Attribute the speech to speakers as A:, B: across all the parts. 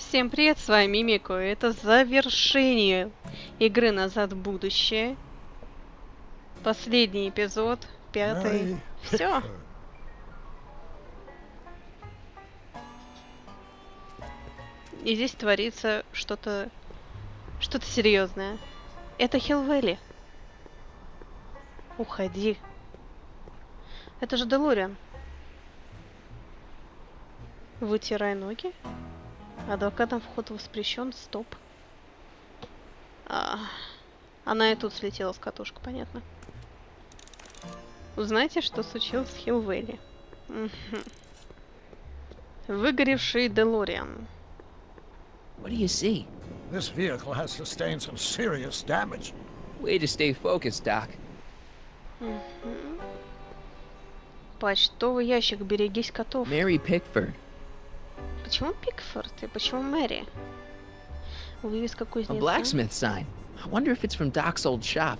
A: Всем привет, с вами Мимико. Это завершение игры «Назад в будущее». Последний эпизод, 5-й. Все. И здесь творится что-то серьезное. Это Хилл-Вэлли. Уходи. Это же ДеЛореан. Вытирай ноги. Адвокатам вход воспрещен. Стоп. Она и тут слетела с катушек, понятно. Узнайте, что случилось с Хилл-Вэлли. Выгоревший ДеЛореан.
B: What do you see?
C: This vehicle has sustained some serious damage.
B: Way to stay focused, Doc.
A: Почтовый ящик, берегись котов.
B: Mary Pickford.
A: Почему Пикфорд и почему Мэри? Вывеска
B: A
A: кузнеца.
B: blacksmith sign. I wonder if it's from Doc's old shop.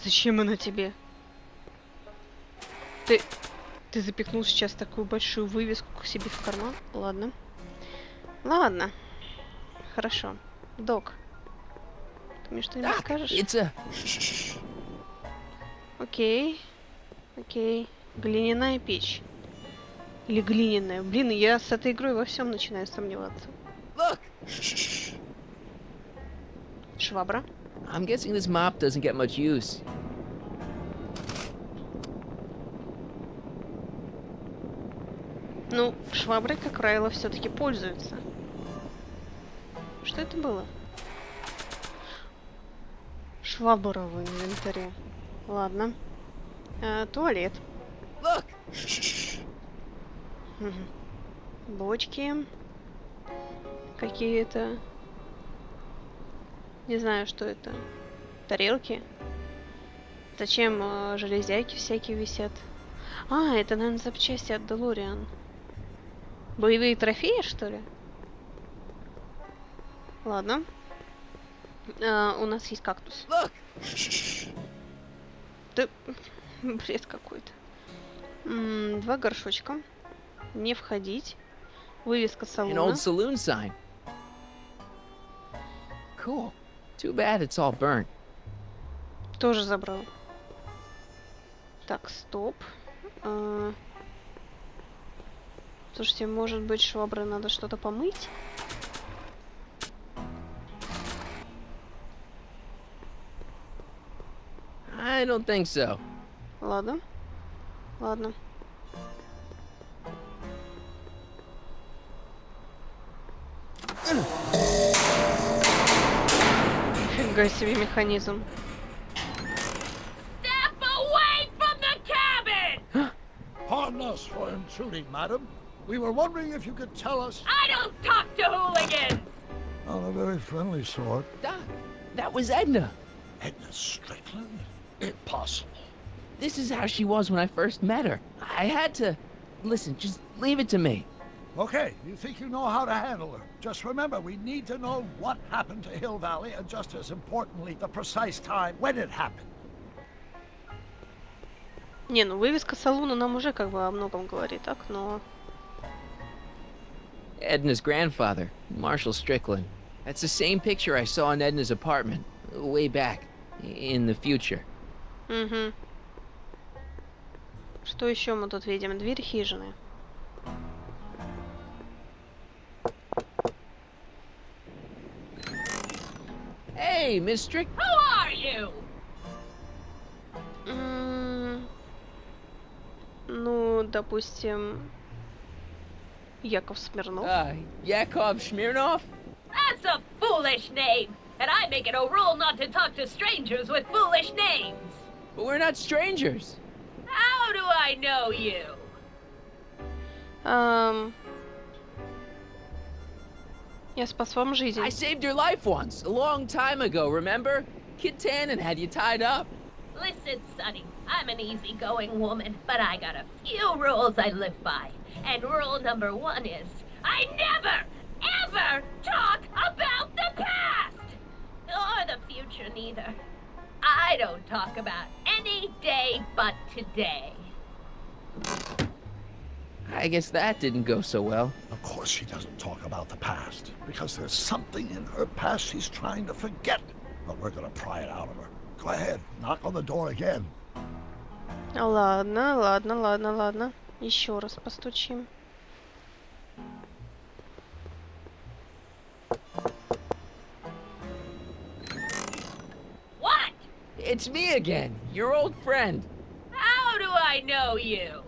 A: Зачем она тебе? Ты запихнул сейчас такую большую вывеску к себе в карман? Ладно. Ладно. Хорошо. Док. Ты мне что-нибудь скажешь?
B: It's a...
A: Окей. Окей. Глиняная печь. Или глиняная. Блин, я с этой игрой во всем начинаю сомневаться.
B: Look!
A: Швабра.
B: I'm guessing this mop doesn't get much use.
A: Ну, шваброй, как правило, все-таки пользуются. Что это было? Швабра в инвентаре. Ладно. Туалет.
B: Look!
A: Бочки. Какие-то. Не знаю, что это. Тарелки. Зачем железяки всякие висят? Это, наверное, запчасти от ДеЛореан. Боевые трофеи, что ли? Ладно. У нас есть кактус.
B: Look!
A: Да, бред какой-то. 2 горшочка. Не входить. Вывеска
B: An
A: салона.
B: old saloon sign. Cool. Too bad it's all burnt.
A: Тоже забрал. Так, стоп. Слушайте, может быть, шваброй надо что-то помыть?
B: I don't think so.
A: Ладно. Ладно. Фига себе механизм.
D: Step away from the cabin!
C: Pardon us for intruding, madam. We were wondering if you could tell us...
D: I don't talk to hooligans!
C: On a very friendly sort.
B: Doc, that was Edna.
C: Edna Strickland? Impossible.
B: This is how she was when I first met her. I had to... Listen, just leave it to me.
C: Okay, you think you know how to handle her. Just remember, we need to know what happened to Hill Valley, and just as importantly, the precise time when it happened.
A: Не, ну вывеска салона нам уже как бы о многом говорит, так, но...
B: Edna's grandfather, Marshall Strickland. That's the same picture I saw in Edna's apartment, way back, in the future.
A: Угу. Что еще мы тут видим? Дверь хижины.
B: Hey, Miss Strick...
D: Who are you?
A: Ну, допустим, Яков Смирнов.
B: Yakov Smirnov?
D: That's a foolish name, and I make it a rule not to talk to strangers with foolish names.
B: But we're not strangers.
D: How do I know you?
A: Я спас вам жизнь.
B: I saved your life once, a long time ago, remember? Kid Tannen had you tied up.
D: Listen, Sonny, I'm an easygoing woman, but I got a few rules I live by. And rule number 1 is, I never, ever talk about the past! Or the future, neither. I don't talk about any day but today.
B: I guess that didn't go so well.
C: Of course she doesn't talk about the past, because there's something in her past she's trying to forget. But we're gonna pry it out of her. Go ahead, knock on the door again.
A: Ладно, ладно, ладно, ладно. Еще раз постучим.
D: What?
B: It's me again, your old friend.
D: How do I know you?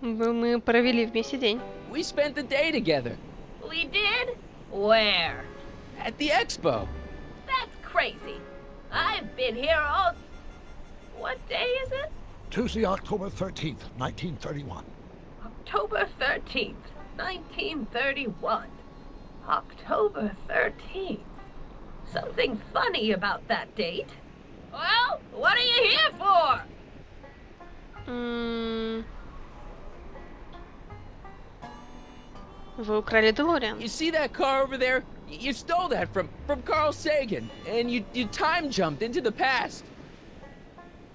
A: Мы провели вместе день.
B: We spent the day together
D: We did? Where?
B: at the expo.
D: That's crazy. I've been here all... What day is it?
C: Tuesday, October 13th, 1931.
D: October 13th, 1931. October 13th. Something funny about that date. Well, what are you here for?
A: Вы украли ДеЛореан.
B: You see that car over there? You stole that from Carl Sagan, and you time jumped into the past.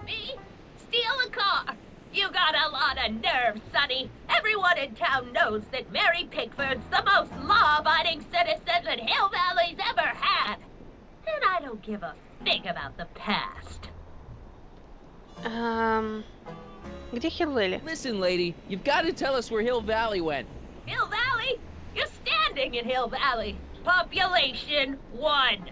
D: Me? Steal a car? You got a lot of nerve, Sonny. Everyone in town knows that Mary Pickford's the most law-abiding citizen that Hill Valley's ever had. And I don't give a thing about the past.
A: Где Хилл-Вэлли?
B: Listen, lady, you've got to tell us where Hill Valley went.
D: Hill Valley? You're standing in Hill Valley. Population 1.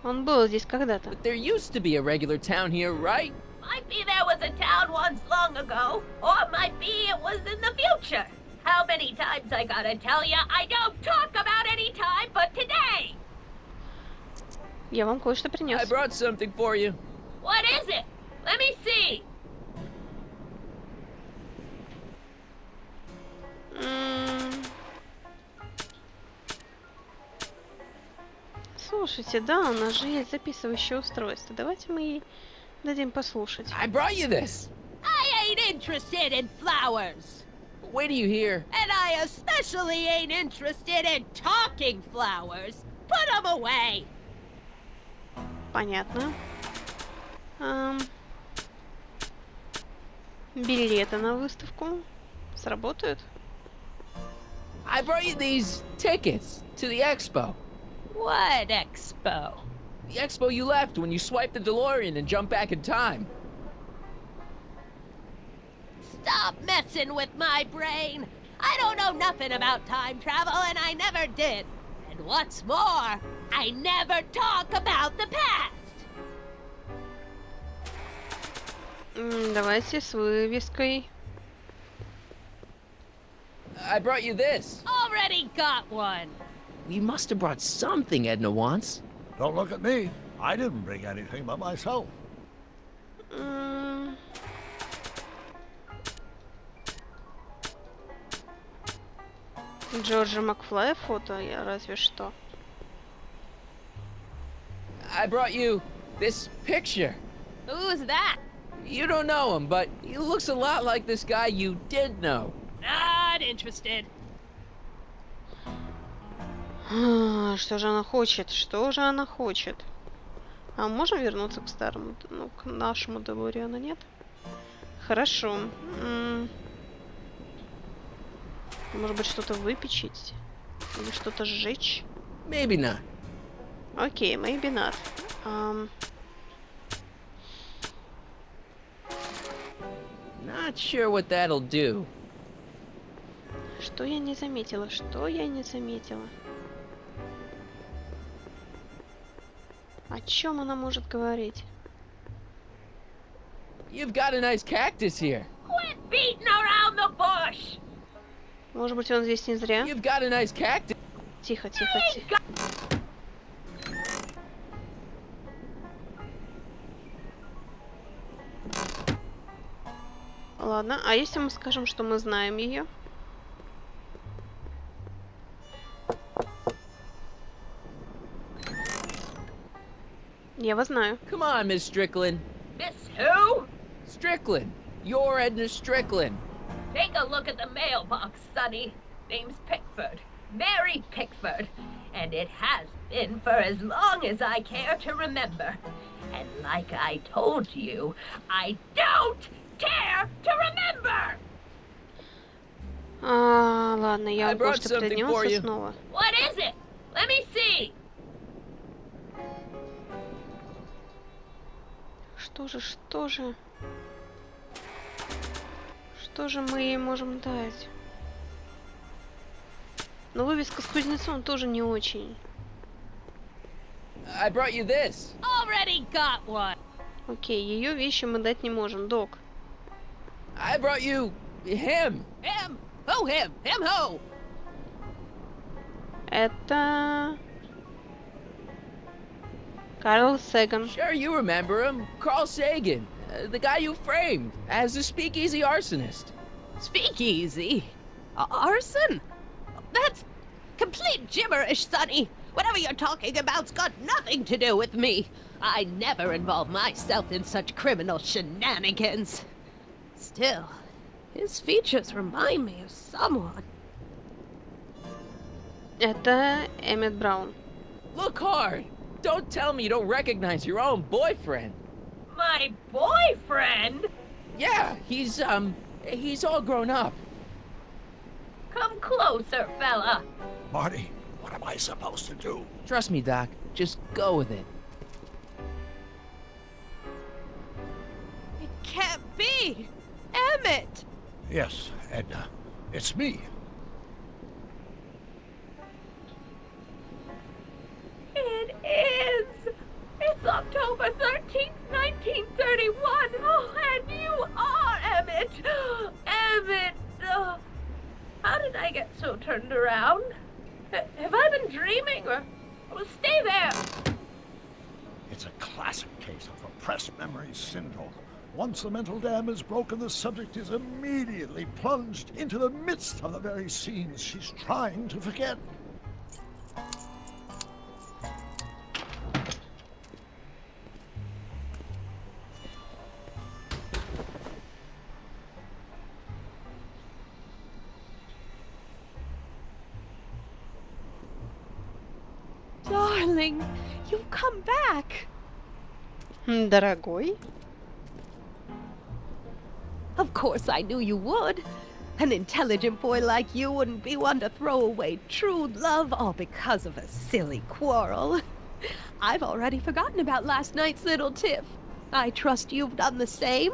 A: Он был здесь когда-то.
B: But there used to be a regular town here, right?
D: Might be there was a town once long ago, or might be it was in the future. How many times I gotta tell ya, I don't talk about any time but today!
A: Я вам кое-что
B: I
A: принес.
B: brought something for you.
D: What is it? Let me see.
A: Слушайте, да, у нас же есть записывающее устройство. Давайте мы ей дадим послушать.
B: I brought you this.
E: I ain't interested in flowers.
B: Wait till you hear.
E: And I especially ain't interested in talking flowers. Put them away.
A: Понятно. Билеты на выставку сработают?
B: I brought you these tickets to the expo.
E: What expo?
B: The expo you left when you swiped the DeLorean and jumped back in time.
E: Stop messing with my brain. I don't know nothing about time travel, and I never did. And what's more, I never talk about the past.
A: Давайте с вывеской.
B: I brought you this.
E: Already got one.
B: We must have brought something Edna wants.
C: Don't look at me. I didn't bring anything but myself.
A: Джорджа МакФлая фото, я разве что.
B: I brought you this picture.
E: Who's that?
B: You don't know him, but he looks a lot like this guy you did know.
E: Not interested.
A: Что же она хочет? Что же она хочет? А можем вернуться к старому, ну, к нашему ДеЛореану, нет? Хорошо. Может быть, что-то выпечить? Или что-то сжечь?
B: Maybe not.
A: Окей, maybe not.
B: Not sure what that'll do.
A: Что я не заметила? Что я не заметила? О чем она может говорить?
B: You've got a nice cactus here.
D: Quit beating around the bush!
A: Может быть, он здесь не зря?
B: You've got a nice cactus.
A: Тихо, тихо, тихо. Ладно, а если мы скажем, что мы знаем ее? Я вас знаю.
B: Come on, Miss Strickland.
D: Miss who?
B: Strickland. You're Edna Strickland.
D: Take a look at the mailbox, Sonny. Name's Pickford. Mary Pickford. And it has been for as long as I care to remember. And like I told you, I don't care to remember!
A: Ладно, я
B: I
A: могу
B: brought
A: что
B: something for you.
A: придется снова.
D: What is it? Let me see!
A: Что же мы ей можем дать? Но вывеска с кузнецом тоже не очень.
B: I brought you this.
E: Already got one.
A: Окей, ее вещи мы дать не можем, Док.
B: I brought you him.
E: Him? Who him? Him who?
A: Это... Карл Саган.
B: Sure, you remember him. Carl Sagan. The guy you framed as a speakeasy arsonist.
E: Speakeasy? Arson? That's complete gibberish, Sonny. Whatever you're talking about's got nothing to do with me. I never involve myself in such criminal shenanigans. Still, his features remind me of someone.
A: Это Эммет Браун.
B: Look hard. Don't tell me you don't recognize your own boyfriend.
D: My boyfriend?
B: Yeah, he's all grown up.
D: Come closer, fella.
C: Marty, what am I supposed to do?
B: Trust me, Doc. Just go with it.
E: It can't be! Emmett!
C: Yes, Edna. It's me.
D: It is! It's October 13th, 1931! Oh, and you are Emmett! Emmett! How did I get so turned around? Have I been dreaming, or... Well, stay there!
C: It's a classic case of repressed memory syndrome. Once the mental dam is broken, the subject is immediately plunged into the midst of the very scenes she's trying to forget.
E: Darling, you've come back.
A: Дорогой.
E: Of course I knew you would. An intelligent boy like you wouldn't be one to throw away true love all because of a silly quarrel. I've already forgotten about last night's little tiff. I trust you've done the same?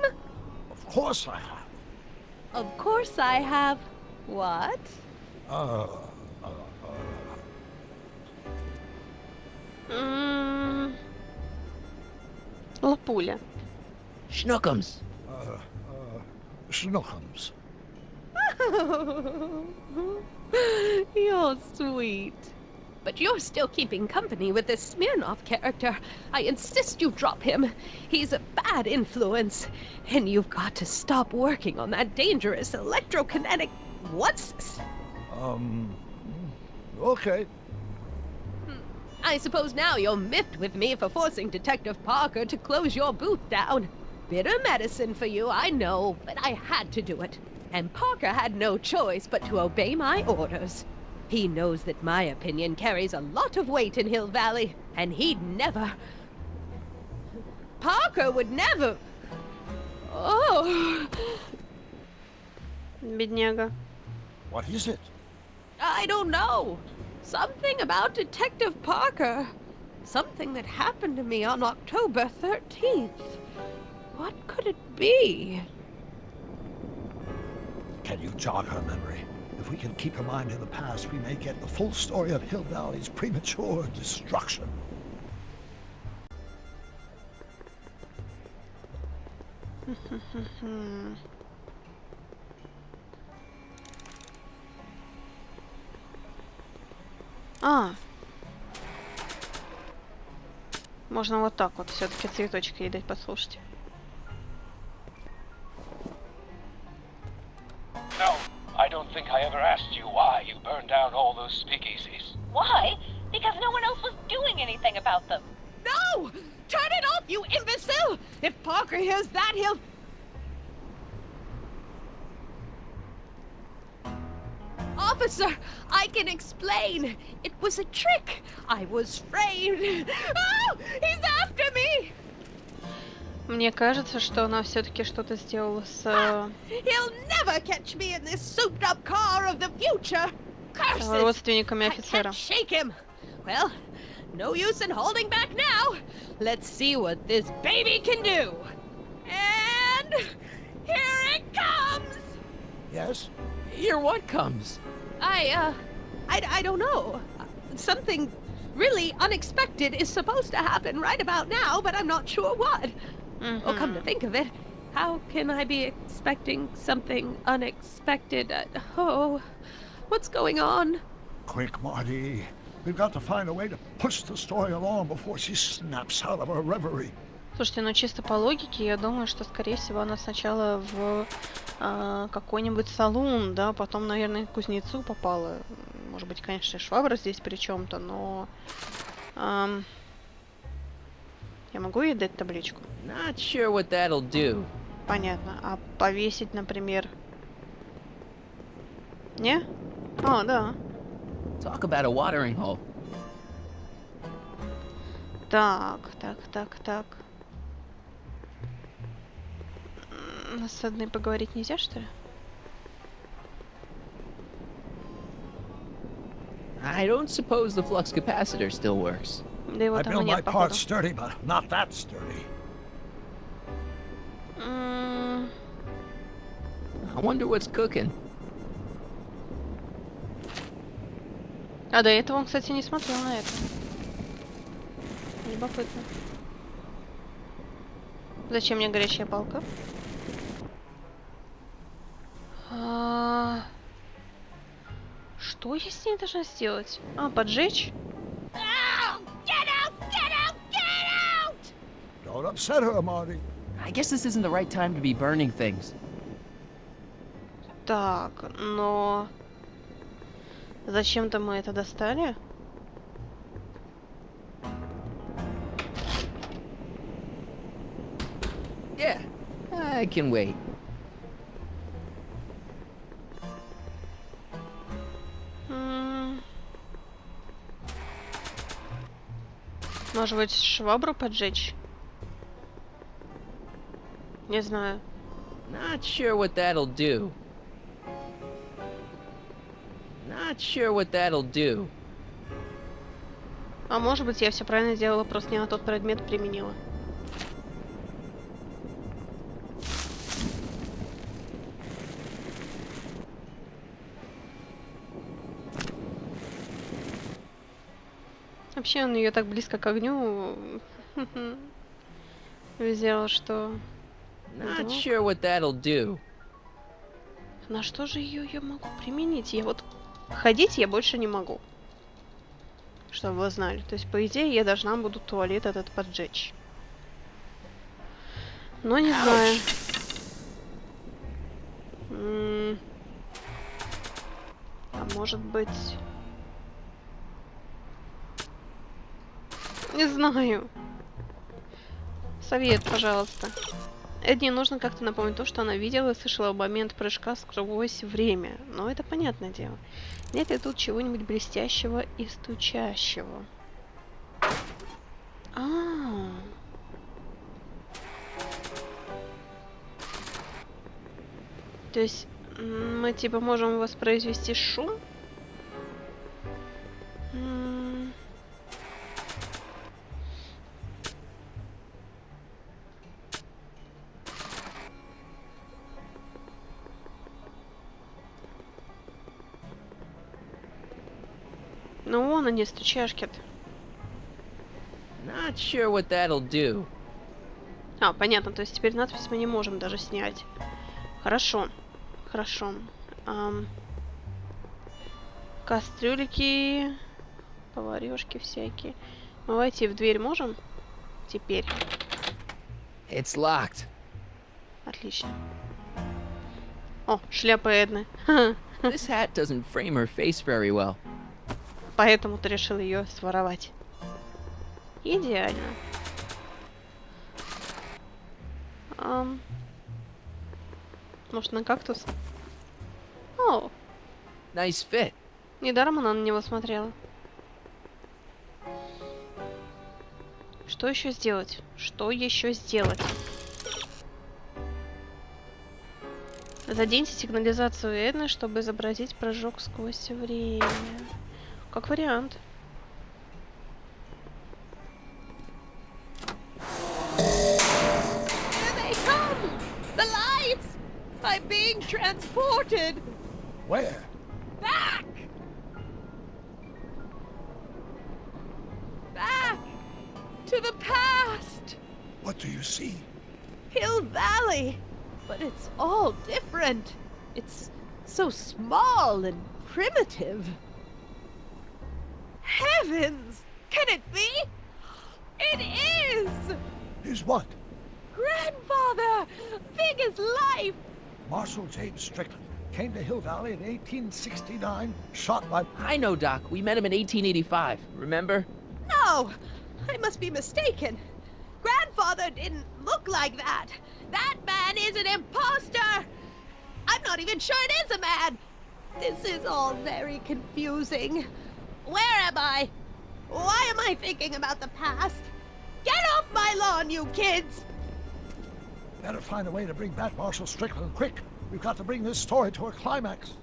C: Of course I have.
E: Of course I have. What?
A: Лапуля.
B: Schnookums.
C: Schnookums.
E: You're sweet. But you're still keeping company with this Smirnoff character. I insist you drop him. He's a bad influence. And you've got to stop working on that dangerous electrokinetic... What's this?
C: Okay.
E: I suppose now you're miffed with me for forcing Detective Parker to close your booth down. Bitter medicine for you, I know, but I had to do it. And Parker had no choice but to obey my orders. He knows that my opinion carries a lot of weight in Hill Valley, and he'd never... Parker would never... Oh...
A: Бедняга.
C: What is it?
E: I don't know. Something about Detective Parker. Something that happened to me on October 13th. What could it be?
C: Can you jog her memory? If we can keep her mind in the past, we may get the full story of Hill Valley's premature destruction.
A: Можно вот так вот все-таки цветочки ей дать послушать.
F: No, I don't think I ever asked you why you burned down all those speakeasies.
D: Why? Because no one else was doing anything about them.
E: No! Turn it off, you imbecile! If Parker hears that, he'll... Off Officer, I can explain. It was a trick. I was framed. Oh, he's after me.
A: Мне кажется, что она все-таки что-то сделала с
E: He'll never catch me in this souped-up car of the future. Curses!
A: родственниками
E: I
A: офицера.
E: can't shake him. Well, no use in holding back now. Let's see what this baby can do. And here it comes.
C: Yes?
B: Here what comes?
E: I don't know. Something really unexpected is supposed to happen right about now, but I'm not sure what. Well, come to think of it, how can I be expecting something unexpected? Oh, what's going on?
C: Quick, Marty. We've got to find a way to push the story along before she snaps out of her reverie.
A: Слушайте, ну чисто по логике, я думаю, что, скорее всего, она сначала в какой-нибудь салон, да, потом, наверное, к кузнецу попала. Может быть, конечно, швабра здесь при чем-то, но... я могу ей дать табличку?
B: Not sure what that'll do.
A: Понятно. А повесить, например... Не? А, да.
B: Talk about a watering hole.
A: Так. С одной поговорить нельзя, что ли?
B: I don't suppose the flux capacitor still works.
A: Да его
C: I
A: там и
C: built my
A: нет, походу.
C: parts sturdy, but not that sturdy.
B: I wonder what's cooking.
A: А до этого он, кстати, не смотрел на это. Любопытно. Зачем мне горячая палка? Что я с ней должна сделать? А, поджечь?
D: Oh, get out! Get out! Get out!
C: Don't upset her, Marty.
B: I guess this isn't the right time to be burning things.
A: Так, но... Зачем-то мы это достали?
B: Yeah, I can wait.
A: Может быть, швабру поджечь? Не знаю.
B: Not sure what that'll do. Not sure what that'll do.
A: А может быть, я все правильно сделала, просто не на тот предмет применила. Вообще он ее так близко к огню взял, что...
B: Not sure what that'll do.
A: На что же ее могу применить? Я вот ходить я больше не могу. Чтобы вы знали. То есть, по идее, я должна буду туалет этот поджечь. Но не знаю. А может быть... Не знаю. Совет, пожалуйста. Эдне нужно как-то напомнить то, что она видела и слышала в момент прыжка сквозь время. Но это понятное дело. Нет ли тут чего-нибудь блестящего и стучащего? То есть мы типа можем воспроизвести шум? Ну вон они, стучашки-то.
B: Not sure what that'll do.
A: А, понятно, то есть теперь надпись мы не можем даже снять. Хорошо. Хорошо. Кастрюльки, поварешки всякие. Мы войти в дверь можем? Теперь.
B: It's locked.
A: Отлично. О, шляпа Эдны.
B: This hat doesn't frame her face very well.
A: Поэтому ты решил ее своровать. Идеально. Может, на кактус? О,
B: Nice fit.
A: Недаром она на него смотрела. Что еще сделать? Что еще сделать? Заденьте сигнализацию Эдны, чтобы изобразить прыжок сквозь время. Как вариант.
E: Here they come! The lights! I'm being transported!
C: Where?
E: Back! Back! To the past!
C: What do you see?
E: Hill Valley! But it's all different. It's so small and primitive. Heavens! Can it be? It is!
C: Is what?
E: Grandfather! Big as life!
C: Marshal James Strickland came to Hill Valley in 1869, shot by...
B: I know, Doc. We met him in 1885. Remember?
E: No! I must be mistaken. Grandfather didn't look like that. That man is an imposter! I'm not even sure it is a man! This is all very confusing. Where am I? Why am I thinking about the past? Get off my lawn, you kids!
C: Better find a way to bring back Marshal Strickland quick. We've got to bring this story to a climax.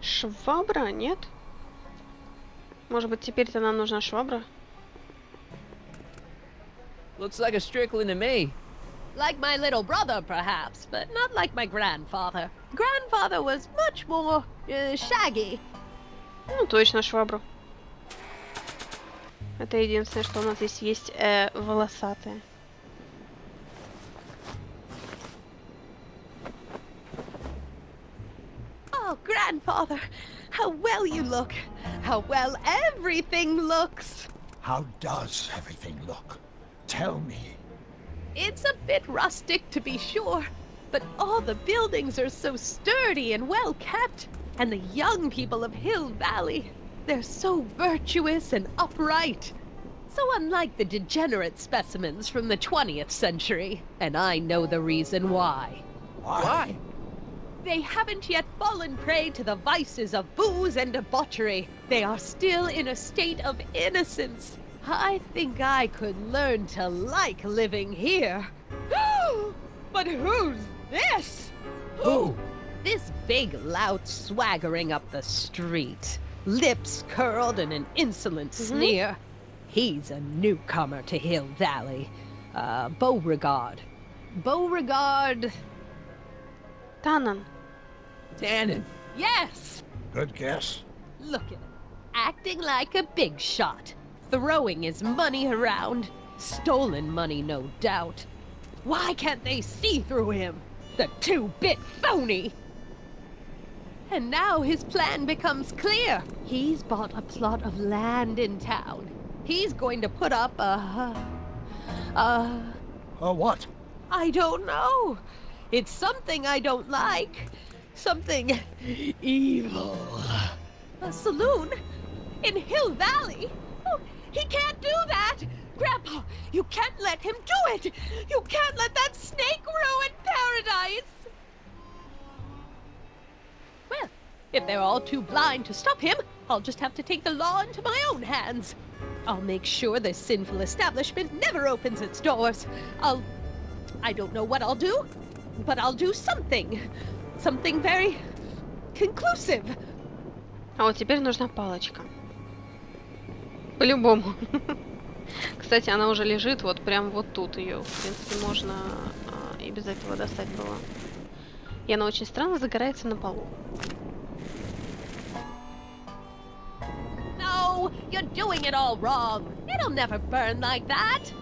A: Швабра? Нет? Может быть, теперь-то нам нужна швабра?
B: Looks like a Strickland to me.
E: Like my little brother, perhaps, but not like my grandfather. Grandfather was much more shaggy.
A: Ну, точно швабру. Это единственное, что у нас здесь есть волосатые.
E: Oh, grandfather, how well you look. How well everything looks.
C: How does everything look? Tell me.
E: It's a bit rustic, to be sure, but all the buildings are so sturdy and well kept. And the young people of Hill Valley, they're so virtuous and upright. So unlike the degenerate specimens from the 20th century. And I know the reason why.
C: Why?
E: They haven't yet fallen prey to the vices of booze and debauchery. They are still in a state of innocence. I think I could learn to like living here. But who's this?
B: Who?
E: This big lout swaggering up the street, lips curled in an insolent sneer. He's a newcomer to Hill Valley. Beauregard. Beauregard...
A: Танан.
B: Tannen.
E: Yes!
C: Good guess.
E: Look at him, acting like a big shot, throwing his money around. Stolen money, no doubt. Why can't they see through him? The two-bit phony! And now his plan becomes clear. He's bought a plot of land in town. He's going to put up
C: What?
E: I don't know. It's something I don't like. Something evil. A saloon? In Hill Valley? Oh, he can't do that! Grandpa, you can't let him do it! You can't let that snake ruin paradise! Well, if they're all too blind to stop him, I'll just have to take the law into my own hands. I'll make sure this sinful establishment never opens its doors. I don't know what I'll do, but I'll do something. Something very conclusive.
A: А вот теперь нужна палочка. По-любому. Кстати, она уже лежит вот прям вот тут ее. В принципе, можно и без этого достать было. И она очень странно загорается на полу.
E: No, you're doing it all wrong. It'll never burn like that.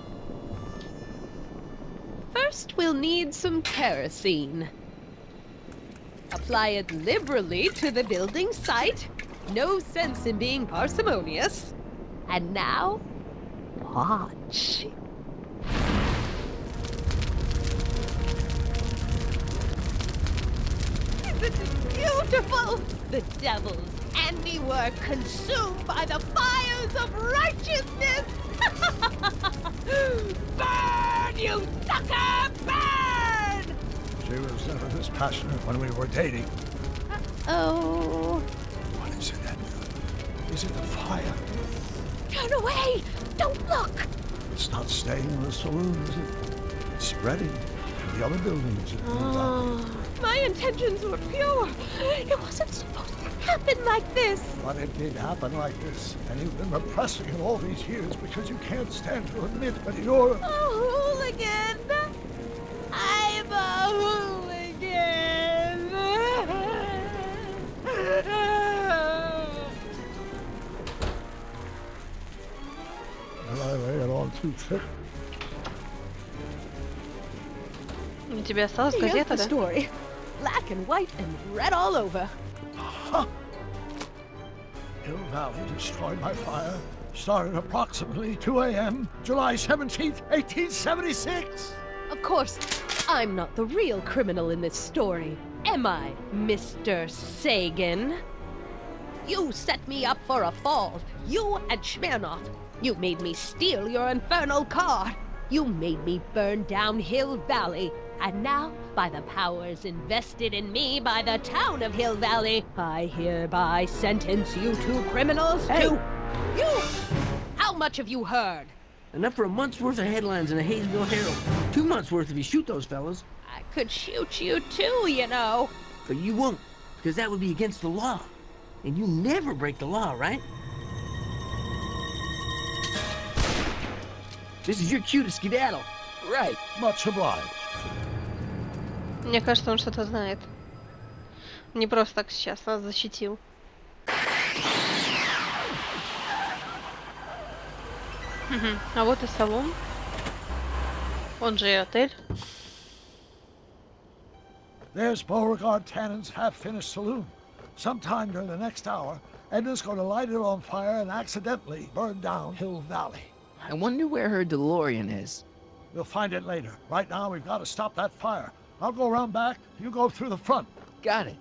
E: First, we'll need some kerosene. Apply it liberally to the building site. No sense in being parsimonious. And now, watch. Isn't it beautiful? The devil's handiwork consumed by the fires of righteousness! Burn, you sucker! Burn!
C: She was never this passionate when we were dating.
E: Oh.
C: Is it the fire?
E: Turn away! Don't look!
C: It's not staying in the saloon, is it? It's spreading to the other buildings.
E: My intentions were pure. It wasn't supposed to happen like this.
C: But it did happen like this, and you've been repressing it all these years because you can't stand to admit that you're...
E: A hooligan! I'm a hooligan!
C: Well, I lay it on too thick.
A: У тебя осталась
E: Here's
A: газета,
E: the
A: да?
E: story. Black and white and red all over.
C: Hill Valley destroyed by fire. Started approximately 2 a.m., July 17th, 1876.
E: Of course, I'm not the real criminal in this story, am I, Mr. Sagan? You set me up for a fall. You and Smirnoff. You made me steal your infernal car. You made me burn down Hill Valley. And now, by the powers invested in me by the town of Hill Valley, I hereby sentence you two criminals to... You! How much have you heard?
G: Enough for a month's worth of headlines in the Hayesville Herald. 2 months worth if you shoot those fellas.
E: I could shoot you too, you know.
G: But you won't, because that would be against the law. And you never break the law, right? This is your cue to skedaddle.
B: Right.
C: Much obliged.
A: Мне кажется, он что-то знает. Не просто так сейчас нас защитил. А вот и салон. Он же и отель.
C: There's Beauregard Tannen's half-finished saloon. Sometime during the next hour, Edna's going to light it on fire and accidentally burn down Hill Valley.
B: I wonder where her DeLorean is.
C: We'll find it later. Right now, we've got to stop that fire. I'll go around back. You go through the front.
B: Got it.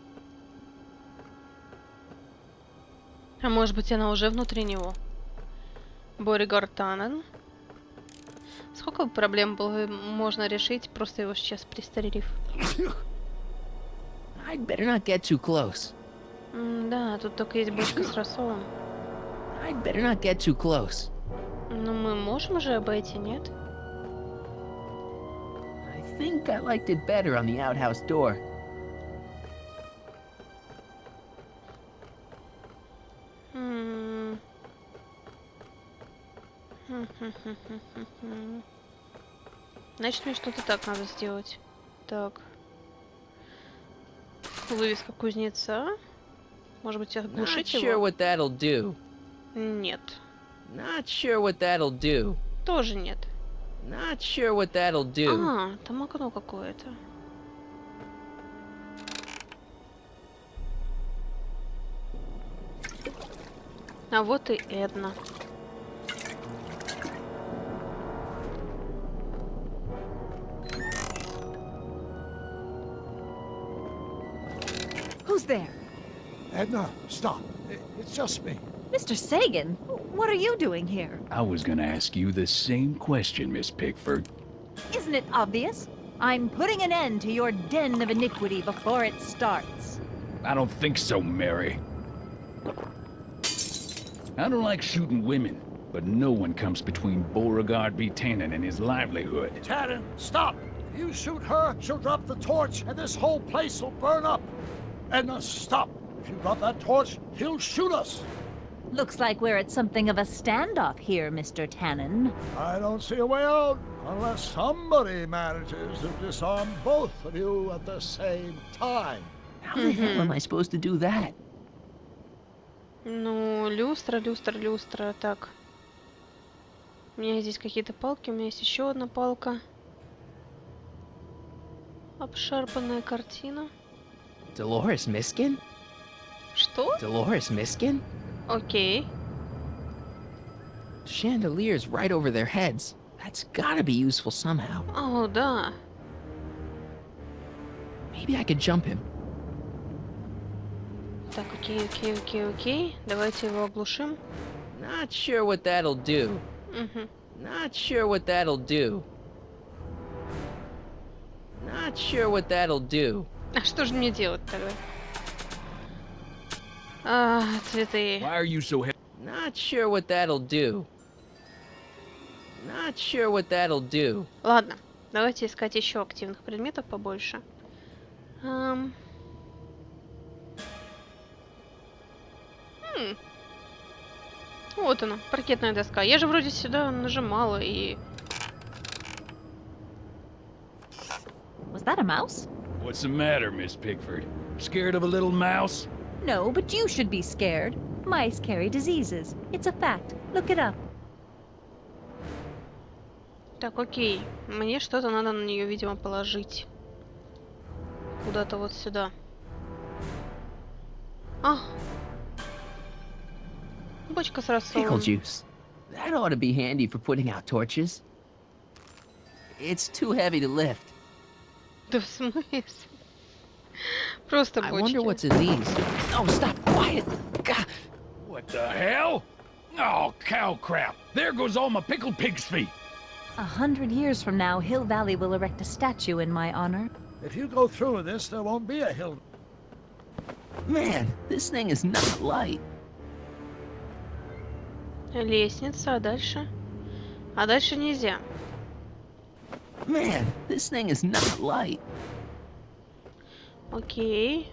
A: А может быть, она уже внутри него? Beauregard Tannen. Сколько проблем было можно решить, просто его сейчас пристрелив?
B: I'd better not get too close.
A: Да, тут только есть бочка с рассолом.
B: I'd better not get too close.
A: Но мы можем же обойти, нет?
B: I think I liked it better on the outhouse door.
A: Значит, мне что-то так надо сделать. Так. Вывеска кузнеца. Может быть,
B: Not
A: оглушить
B: sure
A: его?
B: what that'll do.
A: Нет.
B: Not sure what that'll do.
A: Тоже нет.
B: Not sure what that'll do.
A: А, там окно какое-то. А вот и Эдна.
H: Who's there?
C: Edna, stop. It's just me.
H: Mr. Sagan? What are you doing here?
I: I was gonna ask you the same question, Miss Pickford.
H: Isn't it obvious? I'm putting an end to your den of iniquity before it starts.
I: I don't think so, Mary. I don't like shooting women, but no one comes between Beauregard B. Tannen and his livelihood.
C: Tannen, stop! If you shoot her, she'll drop the torch, and this whole place will burn up. Edna, stop! If you drop that torch, he'll shoot us.
H: Looks like we're at something of a standoff here, Mr. Tannen.
C: I don't see a way out, unless somebody manages to disarm both of you at the same time.
B: How the hell am I supposed to do that?
A: Ну, люстра, люстра, люстра. Так. У меня здесь какие-то палки. У меня есть еще одна палка. Обшарпанная картина.
B: Dolores Miskin?
A: Что?
B: Dolores Miskin?
A: Окей.
B: Chandeliers right over their heads. That's gotta be useful somehow.
A: О, да.
B: Maybe I could jump him.
A: Так, окей, окей, окей, окей. Давайте его оглушим.
B: Not sure what that'll do.
A: Угу.
B: Not sure what that'll do. Not sure what that'll do.
A: А что же мне делать тогда? А, цветы.
I: Why are you so
B: Not sure what that'll do. Not sure what that'll do.
A: Ладно, давайте искать еще активных предметов побольше. Вот она, паркетная доска. Я же вроде сюда нажимала и...
H: Was that a mouse?
I: What's the matter, Miss Pickford? Scared of a little mouse?
H: No, but you should be scared. Mice carry diseases. It's a fact. Look it up.
A: Так, окей. Мне что-то надо на нее, видимо, положить. Куда-то вот сюда. А! Бочка с рассолом.
B: Pickle juice. That ought to be handy for putting out torches. It's too heavy to lift.
A: Да в смысле? Просто
B: I
A: бочки.
B: wonder what's in these. Oh, stop! Quiet! God.
I: What the hell? Oh, cow crap! There goes all my pickled pig's feet!
H: 100 years from now, Hill Valley will erect a statue in my honor.
C: If you go through with this, there won't be a hill.
B: Man, this thing is not light.
A: Лестница, а дальше? А дальше нельзя.
B: Man, this thing is not light.
A: Окей.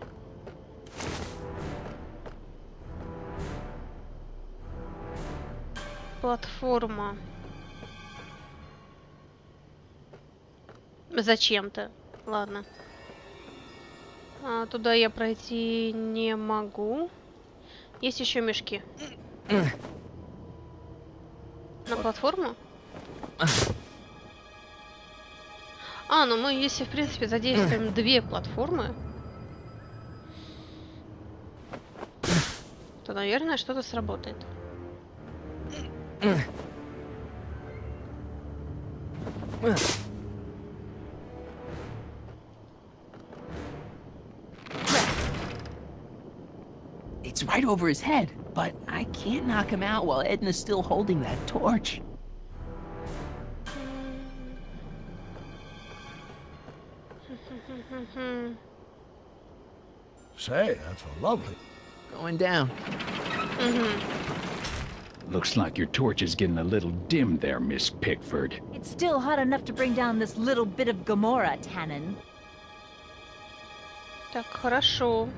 A: Платформа. Зачем-то. Ладно. Туда я пройти не могу. Есть еще мешки. На платформу? Ну мы, если, в принципе, задействуем две платформы, то, наверное, что-то сработает.
B: It's right over his head, but I can't knock him out while Edna's still holding that torch.
C: Say, that's a lovely...
B: Going down.
I: Looks like your torch is getting a little dim there, Miss Pickford.
H: It's still hot enough to bring down this little bit of Gomorrah, Tannen.
A: Так, хорошо.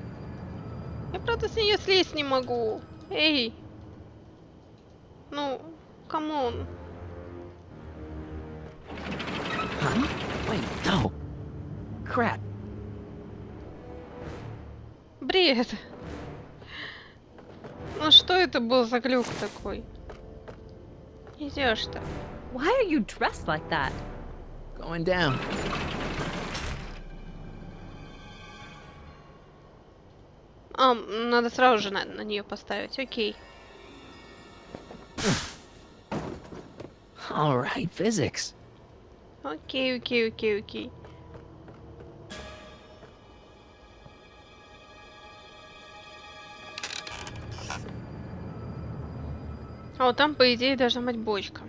A: Я, правда, с нее слезть не могу. Эй! Ну, камон.
B: Huh? Wait, no. Crap.
A: Бред. Ну что это был за глюк такой? Идешь-то.
H: Why are you dressed like that?
B: Going down.
A: Надо сразу же на нее поставить. Окей.
B: All right, physics.
A: Окей, окей, окей, окей. А вот там, по идее, должна быть бочка.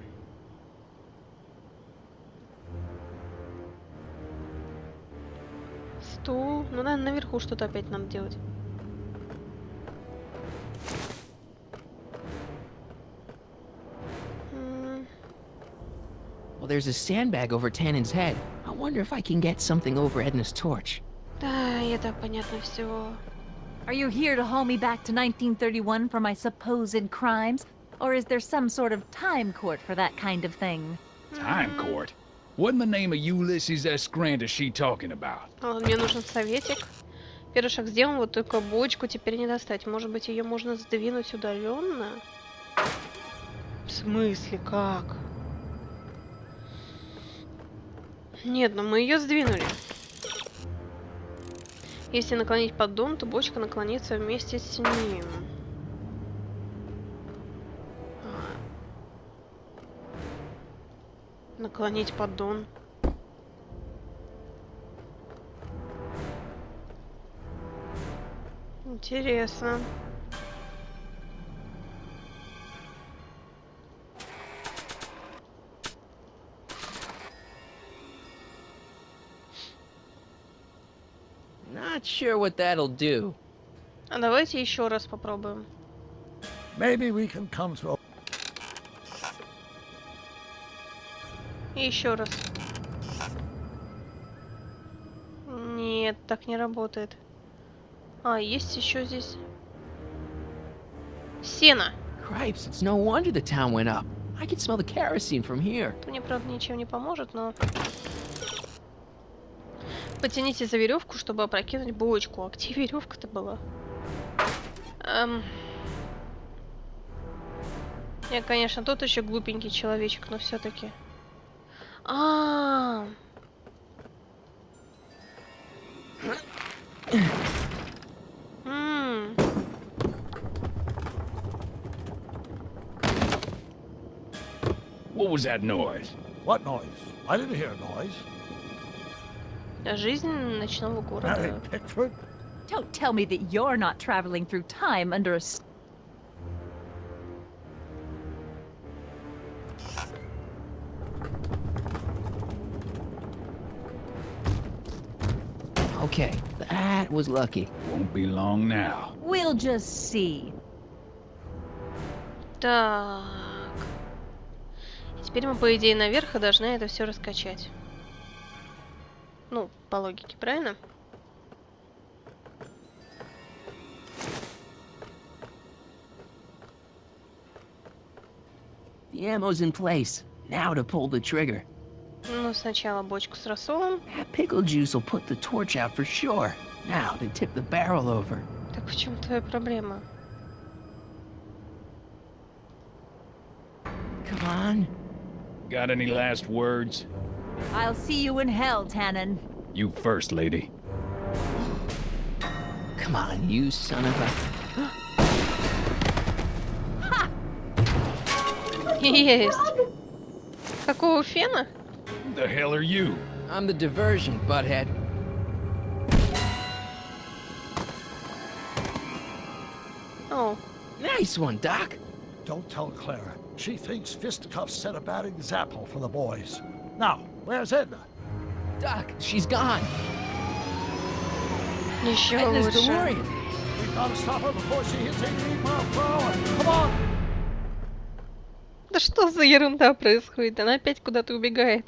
A: Стул. Ну, наверное, наверху что-то опять надо делать.
B: Well, there's a sandbag over Tannen's head. I wonder if I can get something over Edna's torch.
A: Да, это понятно все.
H: Are you here to haul me back to 1931 for my supposed crimes? Or is there some sort of time court for that kind of thing?
I: Time court? What in the name of Ulysses S. Grant is she talking about?
A: Мне нужен советик. Первый шаг сделан, вот только бочку теперь не достать. Может быть, ее можно сдвинуть удаленно? В смысле, как? Нет, ну мы ее сдвинули. Если наклонить поддон, то бочка наклонится вместе с ним. Наклонить поддон. Интересно.
B: Not sure what that'll do.
A: А давайте еще раз попробуем.
C: Maybe we can come to a...
A: И еще раз. Нет, так не работает. А, есть еще здесь. Сено.
B: Cripes, it's no wonder the town went up. I can smell the kerosene from here.
A: Это мне, правда, ничем не поможет, но... Потяните за веревку, чтобы опрокинуть бочку. А где веревка-то была? Я, конечно, тот еще глупенький человечек, но все-таки.
I: What was that noise?
C: What noise? I didn't hear a noise.
A: Жизнь ночного
C: Mary
A: города.
C: Pickford?
H: Don't tell me that you're not traveling through time under a...
B: Okay, that was lucky.
I: Won't be long now.
H: We'll just see.
A: Так. И теперь мы, по идее, наверх и должны это все раскачать. Ну, по логике, правильно?
B: The ammo's in place. Now to pull the trigger.
A: Ну, сначала бочку с рассолом.
B: That pickle juice will put the torch out for sure. Now to tip the barrel over.
A: Так в чем твоя проблема?
B: Come on.
I: Got any last words?
H: I'll see you in hell, Tannen.
I: You first, lady.
B: Come on, you son of a...
A: Есть. Какого фена?
I: Who the hell are you?
B: I'm the diversion, butthead.
A: О,
B: Nice one, Doc.
C: Don't tell Clara. She thinks fisticuffs set a bad example for the boys. Now, where's Edna?
B: Doc, she's gone.
A: еще
B: Edna's
A: лучше.
B: DeLorean.
C: We've got to stop her before she hits 88 miles per hour. Come on!
A: Да что за ерунда происходит? Она опять куда-то убегает.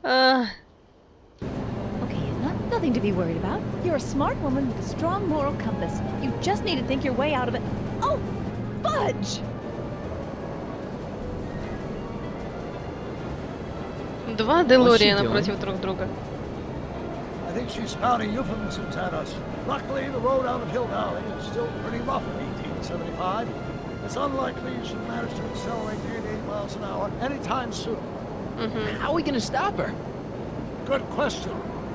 H: Okay, Edna, nothing to be worried about. You're a smart woman with a strong moral compass. You just need to think your way out of it. Oh, fudge!
A: Два ДеЛореана против друг друга.
C: I think she's spouting euphemisms at us. Luckily, the road out of Hill Valley is still pretty rough in 1875. It's unlikely she'll manage to accelerate to 88 miles an hour anytime soon.
B: How are we gonna stop her?
C: Good question.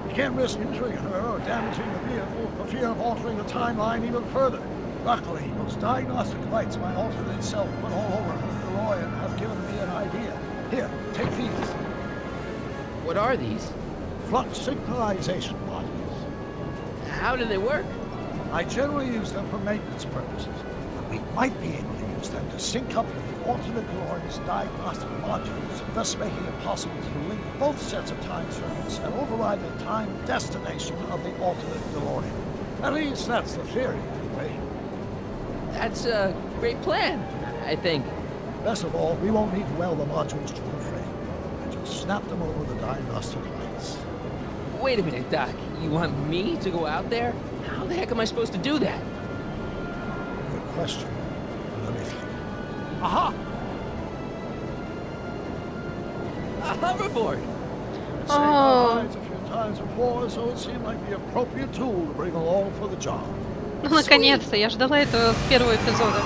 C: You can't risk injuring her or damaging the vehicle for fear of altering the timeline even further. Luckily, those diagnostic lights my alternate self put all over her DeLorean have given me an idea. Here, take these.
B: What are these?
C: Flux synchronization modules.
B: How do they work?
C: I generally use them for maintenance purposes, but we might be able to use them to sync up with the alternate DeLorean's diagnostic modules, thus making it possible to link both sets of time circuits and override the time destination of the alternate DeLorean. At least that's the theory, anyway.
B: That's a great plan, I think.
C: Best of all, we won't need to weld the modules to the frame. I just snap them over the diagnostic lights.
B: Wait a minute, Doc. You want me to go out there? How the heck am I supposed to do that?
C: Good question. Let me think. Aha!
B: A hoverboard!
C: It's saved our lives a few times before, so it seemed like the appropriate tool to bring along for the job.
A: Ну, наконец-то, я ждала этого с первого эпизода.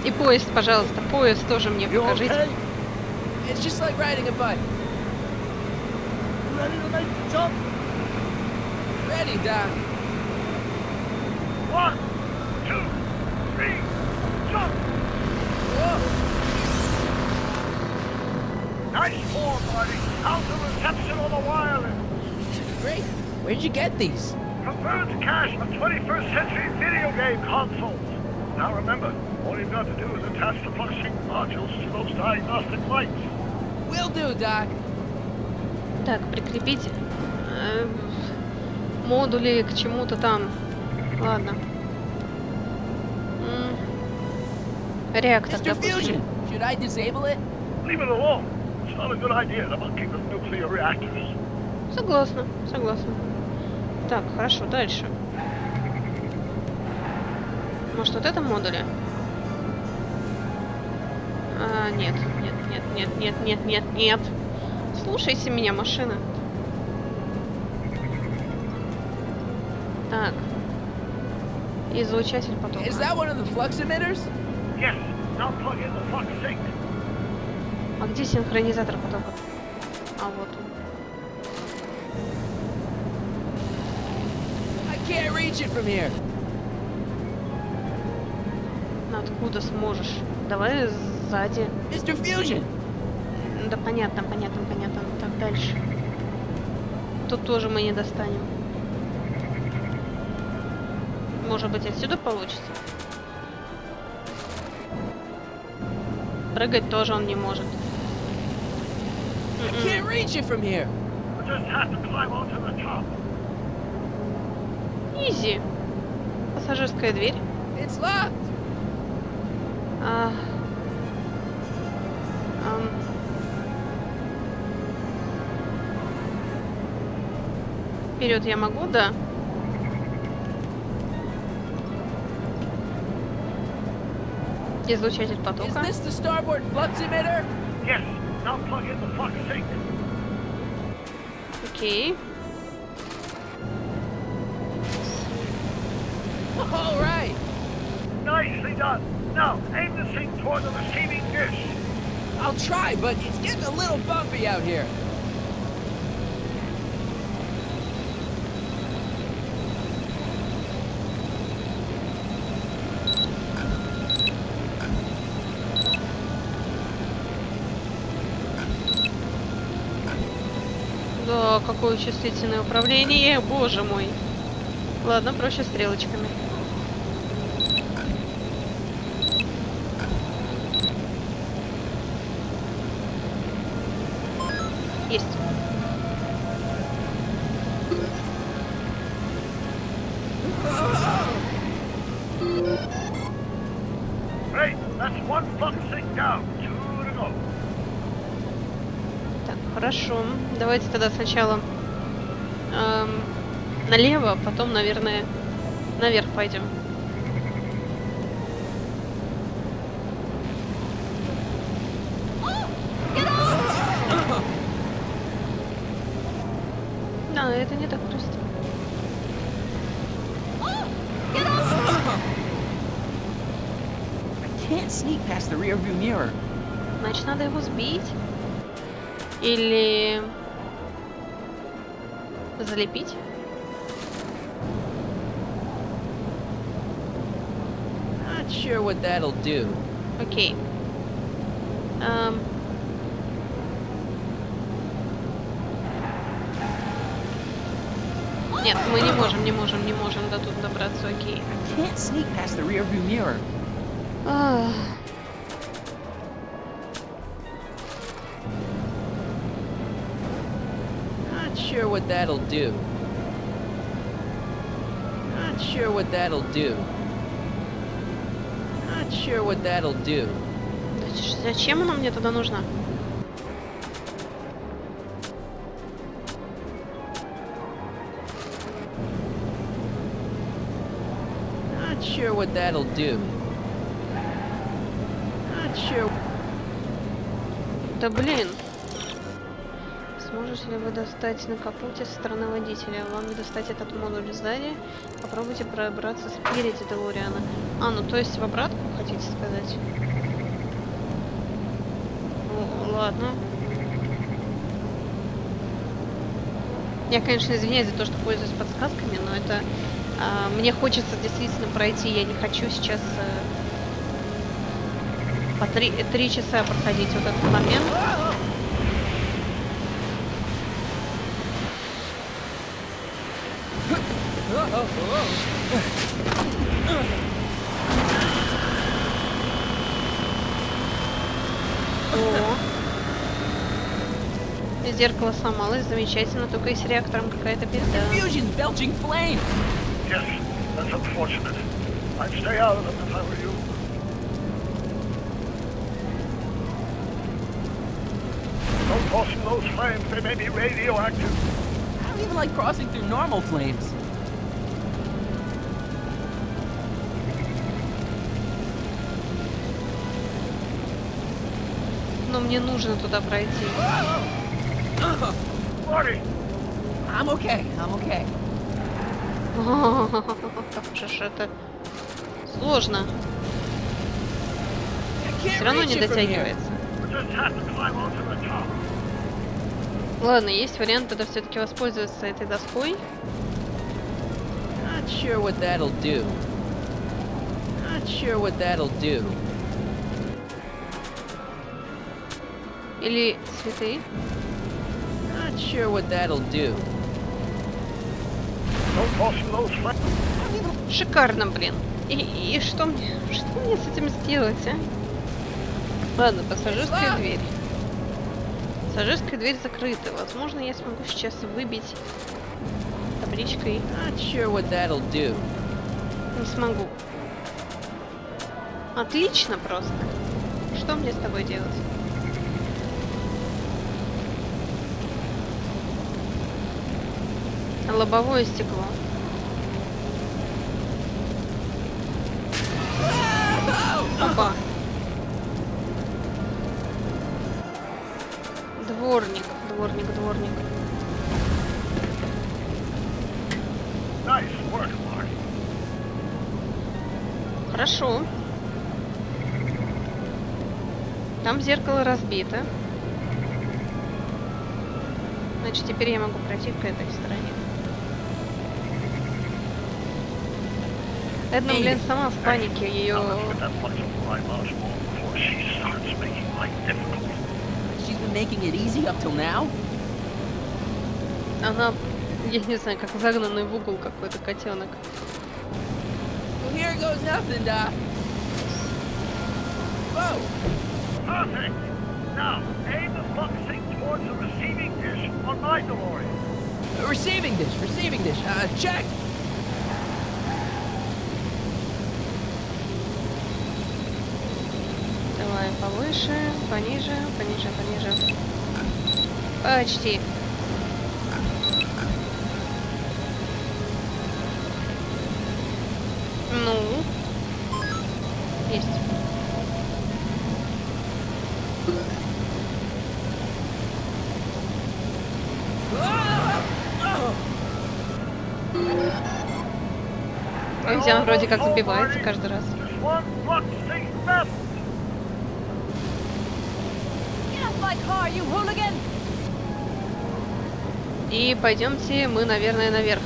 A: И поезд, пожалуйста, поезд тоже мне
C: You
A: покажите.
C: okay?
B: It's just like riding a bike.
C: You ready to make the jump?
B: Ready, Doc.
C: 1, 2, 3, jump!
B: Whoa!
C: Nice form, buddy. How's the reception on the wireless?
B: Great. Where'd you get these?
C: Converged cache of 21st century video game consoles. Now remember, all you've got to do is attach the flux sync modules to those diagnostic lights.
B: Will do, Doc.
A: Так, прикрепить модули к чему-то там. Ладно. Реактор,
B: Mr.
A: допустим.
B: Fusion, should I disable it?
C: Leave it alone. It's not a good idea to monkey with nuclear reactors.
A: Согласна, согласна. Так, хорошо, дальше. Может, вот это модули? Нет, нет, нет, нет, нет, нет, нет, нет. Слушайся меня, машина. Так. Излучатель потока.
B: Is that one of the flux emitters?
C: Yes, now plug in the flux sink.
A: А где синхронизатор потока? А вот он.
B: I can't reach it from here.
A: Откуда сможешь? Давай сзади.
B: Mr. Fusion!
A: Да понятно, понятно, понятно. Так, дальше. Тут тоже мы не достанем. Может быть, отсюда получится? Прыгать тоже он не может.
B: I can't reach it from here.
C: We just have to climb onto the top.
A: Изи. Пассажирская дверь.
B: It's locked.
A: Вперед я могу, да? Излучатель
B: Is
A: потока.
B: this the starboard flux emitter?
C: Yes, now plug in the flux sink.
A: Окей.
B: All right.
C: Nicely done. Now, aim the sink toward the receiving dish.
B: I'll try, but it's getting a little bumpy out here.
A: Да, какое чувствительное управление, боже мой. Ладно, проще стрелочками. Есть.
C: Great, that's one flux sink down. 2 to go.
A: Так, хорошо. Давайте тогда сначала налево, потом, наверное, наверх пойдем. Да, это не так просто.
G: I can't sneak past the rearview mirror.
A: Значит, надо его сбить. Или залепить.
B: Not sure what that'll do.
A: Окей. Нет, мы не можем до тут добраться, окей.
G: I can't sneak past the rearview mirror.
A: Ах.
B: Not sure what that'll do. Not sure what that'll do. Not sure what that'll do.
A: Зачем она мне тогда нужна?
B: Not sure what that'll do. Not sure.
A: Да блин. Сможете ли вы достать на капоте со стороны водителя? Вам не достать этот модуль сзади. Попробуйте пробраться спереди ДеЛореана. А, ну то есть в обратку хотите сказать? О, ладно. Я, конечно, извиняюсь за то, что пользуюсь подсказками, но это мне хочется действительно пройти. Я не хочу сейчас по 3 часа проходить вот этот момент. Зеркало сломалось, замечательно, только и с реактором какая-то беда.
G: Fusion's belching flame.
C: Yes, that's unfortunate. I'd stay out of them if I were you. Don't cross through those flames, they may be radioactive.
G: I don't even like crossing through normal flames.
A: Но мне нужно туда пройти.
C: Marty!
G: I'm okay. I'm okay.
A: Как же это сложно.
G: I can't
A: Все равно
G: reach
A: не
G: it from here.
A: дотягивается.
C: We just have to climb onto the top.
A: Ладно, есть вариант тогда все-таки воспользоваться этой доской.
B: Not sure what that'll do. Not sure what that'll do.
A: Или цветы.
B: Not sure what that'll do.
C: Don't cross through those flames.
A: Шикарно, блин. И что мне с этим сделать, а? Ладно, пассажирская дверь. Пассажирская дверь закрыта. Возможно, я смогу сейчас выбить табличкой.
B: Not sure what that'll do.
A: Не смогу. Отлично просто. Что мне с тобой делать? Лобовое стекло. Опа. Дворник.
C: Nice work, Marty.
A: Хорошо. Там зеркало разбито. Значит, теперь я могу пройти к этой стороне. Эдна, блин, сама в панике. Ее...
C: That much of my much more before she starts making life difficult.
G: She's been making it easy up till now.
A: Она, я не знаю, как загнанный в угол какой-то котенок.
G: Well, here goes nothing, Doc. Whoa!
C: Perfect! Now, aim the focusing towards the receiving dish on my DeLorean.
G: Receiving dish. Check.
A: Давай повыше, пониже. Почти. Ну. Есть. Ой, он вроде как забивается каждый раз.
C: Just one focusing left.
E: Get off my car, you hooligan!
A: И пойдемте мы, наверное, наверх.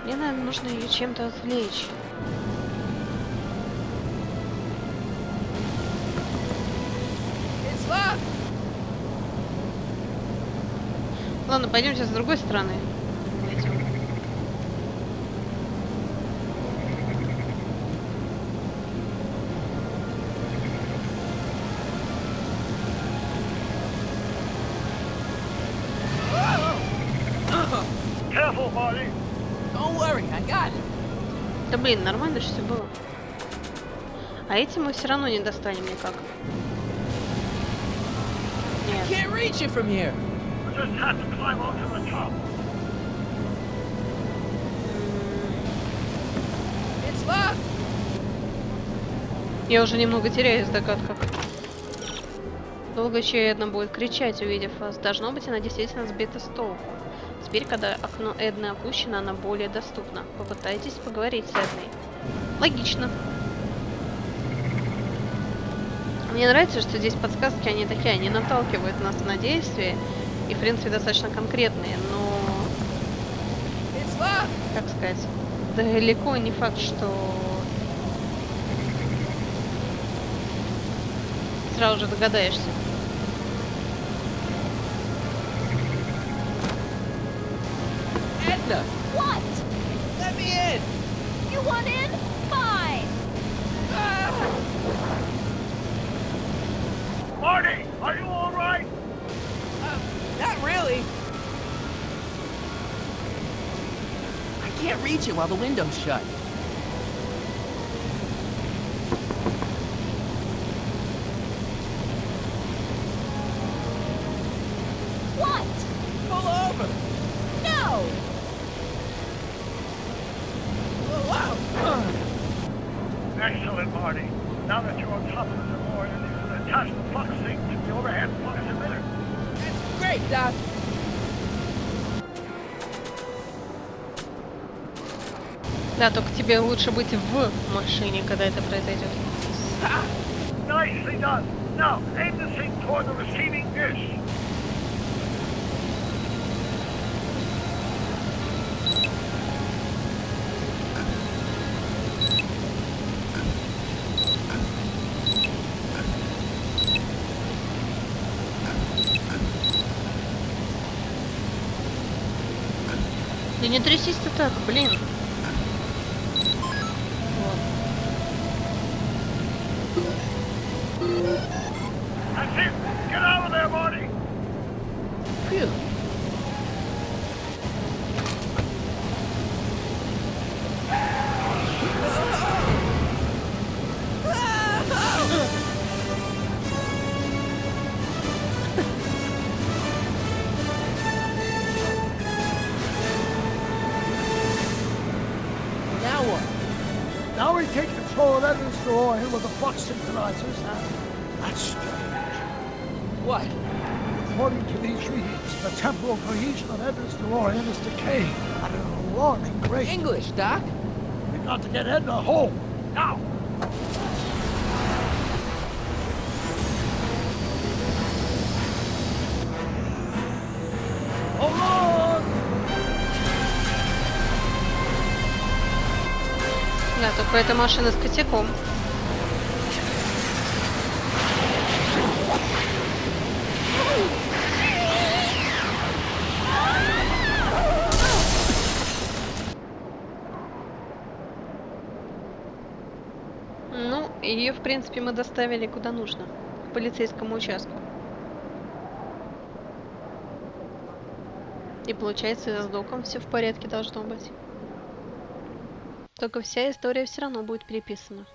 A: Мне, наверное, нужно ее чем-то отвлечь.
G: It's locked.
A: Ладно, пойдемте с другой стороны. Пойдем.
C: Careful, Marty.
G: Don't worry, I got it.
A: Да блин, нормально же все было. А эти мы все равно не достанем никак. Нет.
G: Can't reach it from here.
C: We just have to climb onto the top.
G: It's locked.
A: Я уже немного теряюсь в догадках. Долго еще Эдна будет кричать, увидев вас. Должно быть, она действительно сбита с толку. Теперь, когда окно Эдны опущено, она более доступна. Попытайтесь поговорить с Эдной. Логично. Мне нравится, что здесь подсказки, они такие, они наталкивают нас на действия. И, в принципе, достаточно конкретные, но...
G: It's locked.
A: Как сказать? Далеко не факт, что... Сразу же догадаешься.
G: Edna,
E: What?
G: let me in.
E: You
H: You want in? Fine.
C: Marty, are you all right?
G: Not really. I can't reach it while the window's shut.
H: What?
G: Pull over.
H: No.
C: Excellent, Marty. Now that you're on top of the DeLorean, you can attach the flux sync to the overhead flux emitter.
G: Great, Doc.
A: Да, только тебе лучше быть в машине, когда это произойдет.
C: Nicely done. Now, aim the sync toward the receiving dish.
A: Да не трясись ты так, блин.
C: That's it. Get out of there, Marty.
G: Phew. Now what?
C: Now we take control of Edna's DeLorean with the flux synchronizers. That's strange.
G: What?
C: According to these readings, the temporal cohesion of Edna's DeLorean is decaying at an alarming rate.
G: English, Doc.
C: We've got to get Edna home. Now! Hold on!
A: Да, только эта машина с косяком. Ну, ее, в принципе, мы доставили куда нужно. К полицейскому участку. И получается, с Доком все в порядке должно быть. Только вся история все равно будет переписана.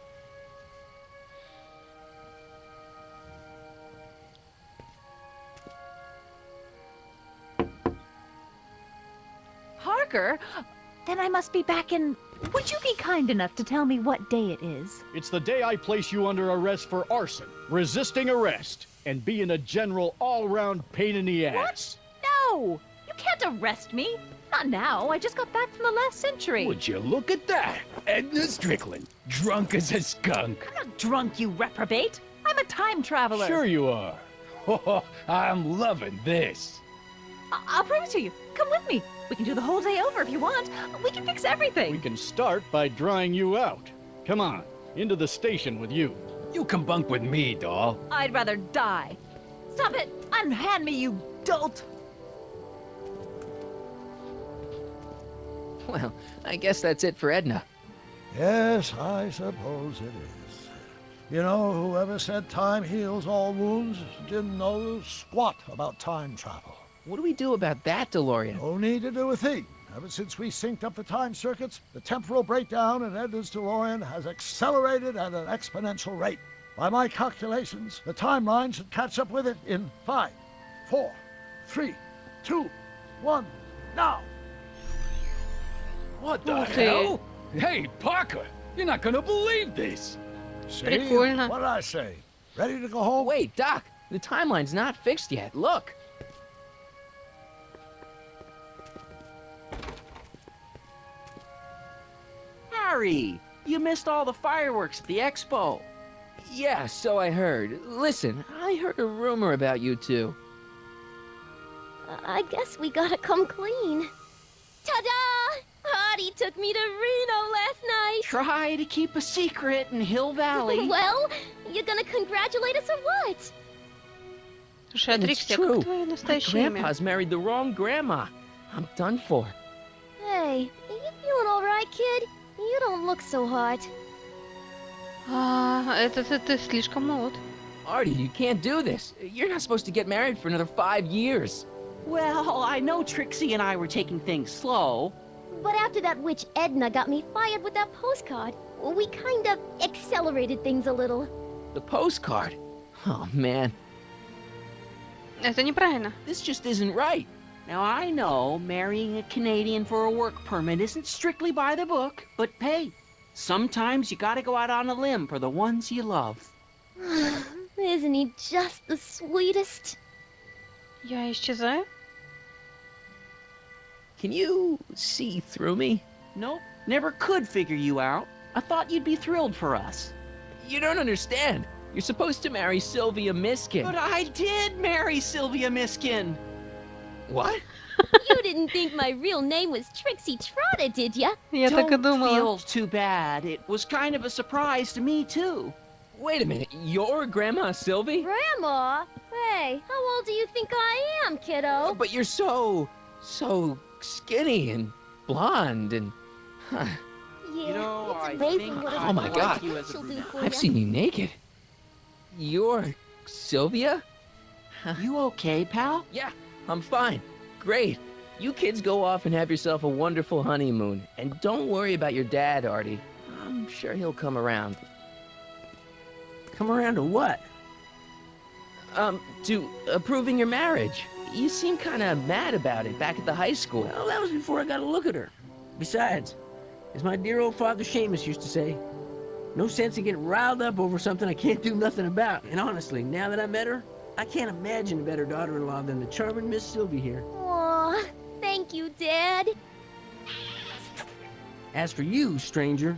H: Parker? Then I must be back in... Would you be kind enough to tell me what day it is?
J: It's the day I place you under arrest for arson, resisting arrest, and being a general all-round pain in the ass.
H: No! You can't arrest me. Not now. I just got back from the last century.
I: Would you look at that? Edna Strickland, drunk as a skunk.
H: I'm not drunk, you reprobate. I'm a time traveler.
I: Sure you are. Oh, I'm loving this.
H: I'll prove it to you. Come with me. We can do the whole day over if you want. We can fix everything.
J: We can start by drying you out. Come on, into the station with you.
I: You can bunk with me, doll.
H: I'd rather die. Stop it! Unhand me, you dolt!
B: Well, I guess that's it for Edna.
C: Yes, I suppose it is. You know, whoever said time heals all wounds didn't know squat about time travel.
B: What do we do about that, DeLorean?
C: No need to do a thing. Ever since we synced up the time circuits, the temporal breakdown in Edna's DeLorean has accelerated at an exponential rate. By my calculations, the timeline should catch up with it in 5, 4, 3, 2, 1, now!
I: What the
A: Okay.
I: hell? Hey, Parker, you're not gonna believe this.
C: See?
A: Прикольно.
C: What did I say? Ready to go home?
B: Wait, Doc, the timeline's not fixed yet. Look.
G: Harry, you missed all the fireworks at the expo.
B: Yeah, so I heard. Listen, I heard a rumor about you two.
K: I guess we gotta come clean. Ta-da! Hottie took me to Reno last night.
G: Try to keep a secret in Hill Valley.
K: Well, you gonna congratulate us or what?
A: Слушай,
B: And it's
A: Атриксия,
B: true.
A: как твое
B: My
A: настоящее имя?
B: grandpa's married the wrong grandma. I'm done for.
K: Hey, are you feeling all right, kid? You don't look so hot.
A: Ты слишком молод.
B: Artie, you can't do this. You're not supposed to get married for another 5 years.
L: Well, I know Trixie and I were taking things slow.
K: But after that witch Edna got me fired with that postcard, we kind of accelerated things a little.
B: The postcard? Oh, man.
A: Это неправильно.
B: This just isn't right.
L: Now, I know marrying a Canadian for a work permit isn't strictly by the book, but hey, sometimes you gotta go out on a limb for the ones you love.
K: Isn't he just the sweetest?
A: Я исчезаю?
B: Can you see through me?
L: Nope, never could figure you out. I thought you'd be thrilled for us.
B: You don't understand. You're supposed to marry Sylvia Miskin.
L: But I did marry Sylvia Miskin.
B: What?
K: You didn't think my real name was Trixie Trotter, did ya?
A: Я так и
L: Don't
A: думала.
L: feel too bad. It was kind of a surprise to me, too.
B: Wait a minute. You're Grandma Sylvie?
K: Grandma? Hey, how old do you think I am, kiddo?
B: But you're so skinny and blonde and... Huh.
K: Yeah,
L: You know,
K: it's
L: I
K: amazing
L: think
K: what a
B: Oh my
K: girl like
B: God.
K: you she'll do for
B: I've
K: ya.
B: seen you naked. You're Sylvia?
L: You okay, pal?
B: Yeah, I'm fine. Great. You kids go off and have yourself a wonderful honeymoon. And don't worry about your dad, Artie. I'm sure he'll come around.
G: Come around to what?
B: To approving your marriage. You seem kind of mad about it back at the high school.
G: Well, that was before I got a look at her. Besides, as my dear old father Seamus used to say, no sense in getting riled up over something I can't do nothing about. And honestly, now that I met her, I can't imagine a better daughter-in-law than the charming Miss Sylvie here.
K: Aw, thank you, Dad.
G: As for you, stranger,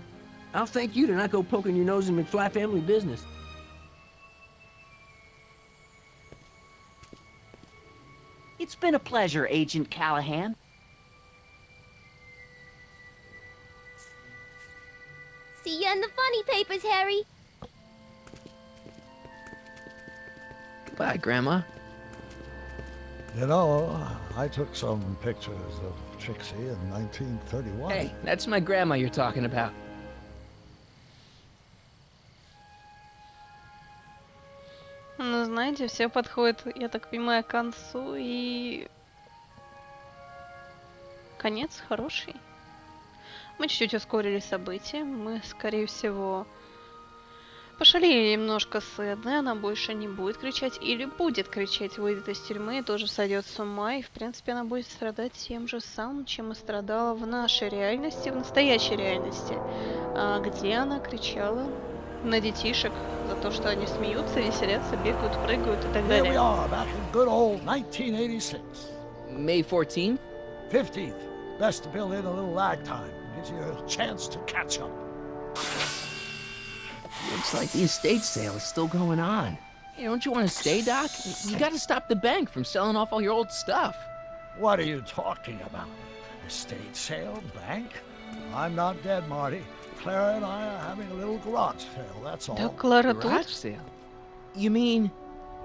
G: I'll thank you to not go poking your nose in McFly family business.
L: It's been a pleasure, Agent Callahan.
K: See ya in the funny papers, Harry.
B: Goodbye, Grandma.
C: You know, I took some pictures of Trixie in 1931.
B: Hey, that's my grandma you're talking about.
A: Ну, знаете, все подходит, я так понимаю, к концу, и... Конец хороший. Мы чуть-чуть ускорили события, мы, скорее всего, пошалили немножко с Эдной, она больше не будет кричать, или будет кричать, выйдет из тюрьмы и тоже сойдет с ума, и, в принципе, она будет страдать тем же самым, чем и страдала в нашей реальности, в настоящей реальности, где она кричала на детишек за то, что они смеются, веселятся, бегают, прыгают и так
C: Here we
A: далее.
C: are, back in good old 1986.
B: May 14th?
C: 15th. Best to build in a little lag time. Gives you a chance to catch up.
B: Looks like the estate sale is still going on. Hey, don't you want to stay, Doc? You gotta stop the bank from selling off all your old stuff.
C: What are you talking about? Estate sale? Bank? I'm not dead, Marty. Clara and I are having a little garage sale, that's all.
A: Да, Клара
B: Garage
A: тут?
B: sale? You mean...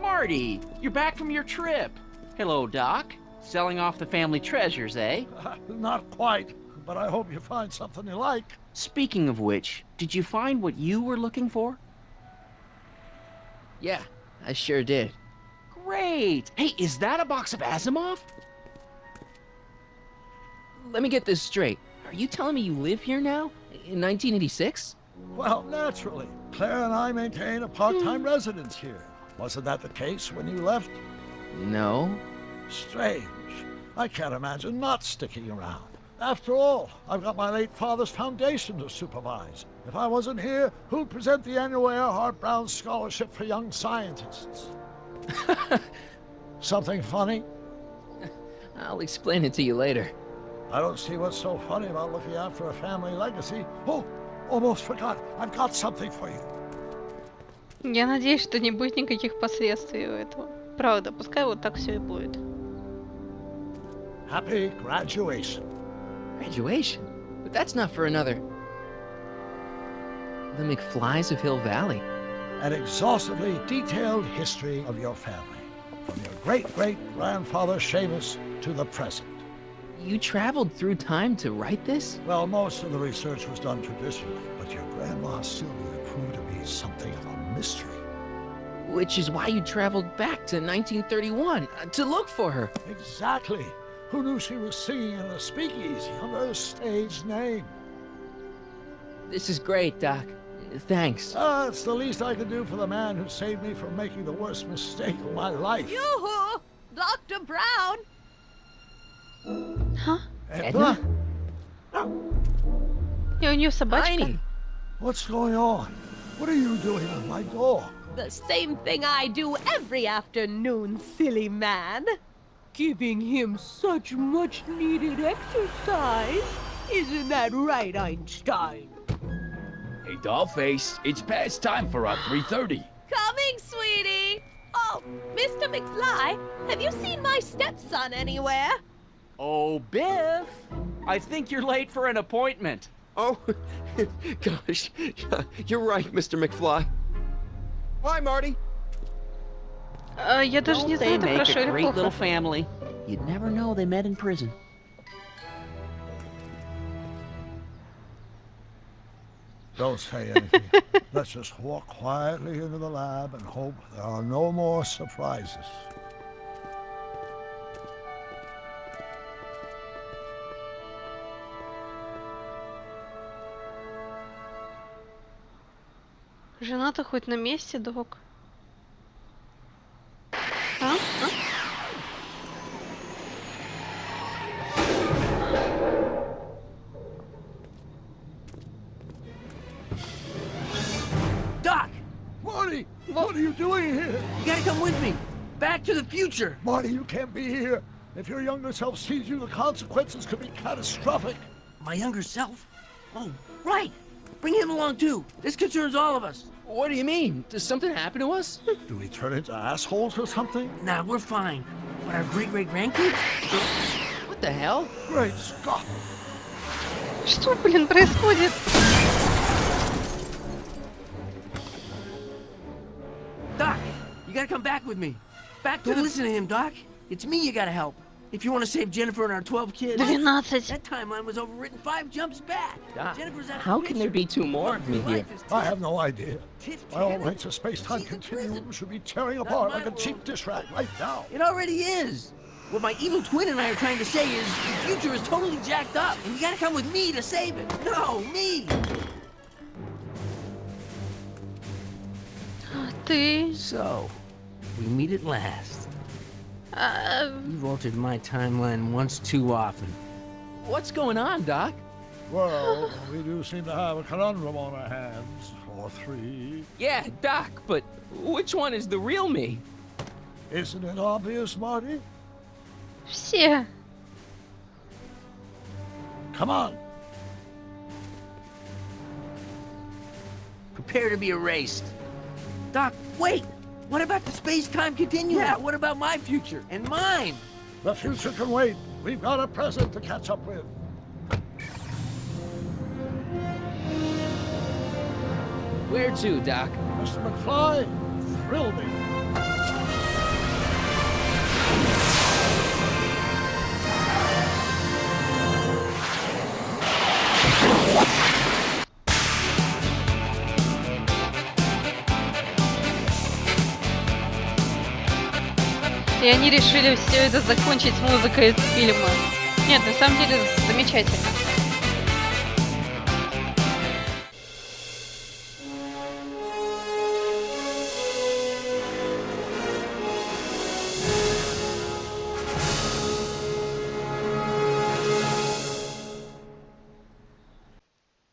L: Marty, you're back from your trip. Hello, Doc. Selling off the family treasures, eh?
C: Not quite, but I hope you find something you like.
L: Speaking of which, did you find what you were looking for?
B: Yeah, I sure did.
L: Great! Hey, is that a box of Asimov?
B: Let me get this straight. Are you telling me you live here now? In 1986?
C: Well, naturally. Claire and I maintain a part-time residence here. Wasn't that the case when you left?
B: No.
C: Strange. I can't imagine not sticking around. After all, I've got my late father's foundation to supervise. If I wasn't here, who'd present the annual Earhart Brown Scholarship for Young Scientists? Something funny?
B: I'll explain it to you later.
C: I don't see what's so funny about looking after a family legacy. Oh, almost forgot. I've got something for you.
A: Я надеюсь, что не будет никаких последствий у этого. Правда, пускай вот так все и будет.
C: Happy graduation.
B: Graduation? But that's not for another... The McFlys of Hill Valley.
C: An exhaustively detailed history of your family, from your great-great-grandfather Seamus to the present.
B: You traveled through time to write this?
C: Well, most of the research was done traditionally, but your grandma Sylvia proved to be something of a mystery.
B: Which is why you traveled back to 1931 to look for her.
C: Exactly. Who knew she was singing in a speakeasy under a stage name?
B: This is great, Doc. Thanks.
C: It's the least I could do for the man who saved me from making the worst mistake of my life.
E: Yoo-hoo! Dr. Brown!
A: Huh?
C: Edna?
A: И у нее собачка.
B: Tiny.
C: What's going on? What are you doing with my dog?
E: The same thing I do every afternoon, silly man. Giving him such much needed exercise. Isn't that right, Einstein?
I: Hey, Dollface, it's past time for our 3:30.
E: Coming, sweetie! Oh, Mr. McFly, have you seen my stepson anywhere?
L: Oh, Biff! I think you're late for an appointment.
M: Oh, gosh. You're right, Mr. McFly. Hi, Marty.
A: Я даже не знаю,
L: They
A: это
L: make
A: хорошо
L: a
A: или
L: great little
A: плохо.
L: family. You'd never know they met in prison.
C: Don't say anything. Let's just walk quietly into the lab and hope there are no more surprises.
A: Жена-то хоть на месте, док. А?
G: Doc!
C: Marty! What are you doing here?
G: You gotta come with me. Back to the future.
C: Marty, you can't be here. If your younger self sees you, the consequences could be catastrophic.
G: My younger self? Oh, right. Bring him along too. This concerns all of us.
B: What do you mean? Does something happen to us?
C: Do we turn into assholes or something?
G: Nah, we're fine. But our great-great-grandkids?
B: What the hell?
C: Great Scott!
A: Что, блин, происходит?
G: Doc, you gotta come back with me. Back to Don't listen to him, Doc. It's me you gotta help. If you want to save Jennifer and our 12 kids.
A: 12.
G: That timeline was overwritten 5 jumps back.
B: Doc,
G: Jennifer's out of
B: how can there be two more of me here?
C: I have no idea. By all rights, a space-time continuum should be tearing apart like a cheap dish rag right now.
G: It already is. What my evil twin and I are trying to say is the future is totally jacked up, and you gotta come with me to save it. No, me.
A: Ты...
G: So, we meet at last. You've altered my timeline once too often.
B: What's going on, Doc?
C: Well, we do seem to have a conundrum on our hands. Or 3.
B: Yeah, Doc, but which one is the real me?
C: Isn't it obvious, Marty?
A: Все.
C: Come on.
G: Prepare to be erased. Doc, wait! What about the space-time continuum? Yeah, what about my future? And mine?
C: The future can wait. We've got a present to catch up with.
B: Where to, Doc?
C: Mr. McFly, thrill me.
A: И они решили все это закончить музыкой из фильма. Нет, на самом деле замечательно.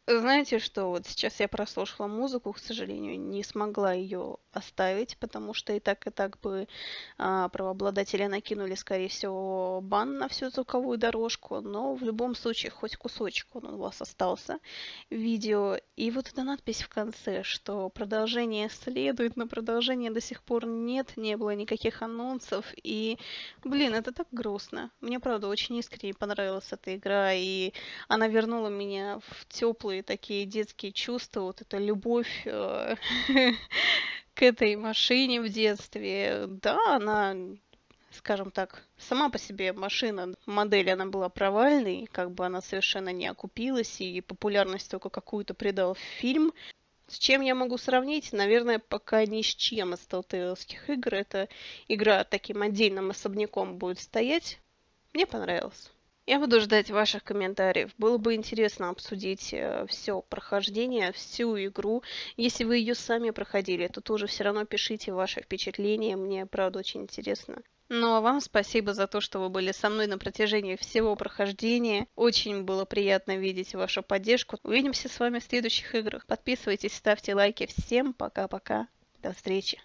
A: Знаете что, вот сейчас я прослушала музыку, к сожалению, не смогла ее оставить, потому что и так бы правообладатели накинули, скорее всего, бан на всю звуковую дорожку, но в любом случае хоть кусочек он у вас остался в видео. И вот эта надпись в конце, что продолжение следует, но продолжения до сих пор нет, не было никаких анонсов, и, блин, это так грустно. Мне, правда, очень искренне понравилась эта игра, и она вернула меня в теплые такие детские чувства, вот эта любовь к этой машине в детстве. Да, она скажем так, сама по себе машина, модель, она была провальной, как бы она совершенно не окупилась, и популярность только какую-то придал фильм. С чем я могу сравнить? Наверное, пока ни с чем из Telltale'ских игр. Эта игра таким отдельным особняком будет стоять. Мне понравилось. Я буду ждать ваших комментариев. Было бы интересно обсудить все прохождение, всю игру. Если вы ее сами проходили, то тоже все равно пишите ваши впечатления. Мне, правда, очень интересно. Ну а вам спасибо за то, что вы были со мной на протяжении всего прохождения. Очень было приятно видеть вашу поддержку. Увидимся с вами в следующих играх. Подписывайтесь, ставьте лайки. Всем пока-пока. До встречи.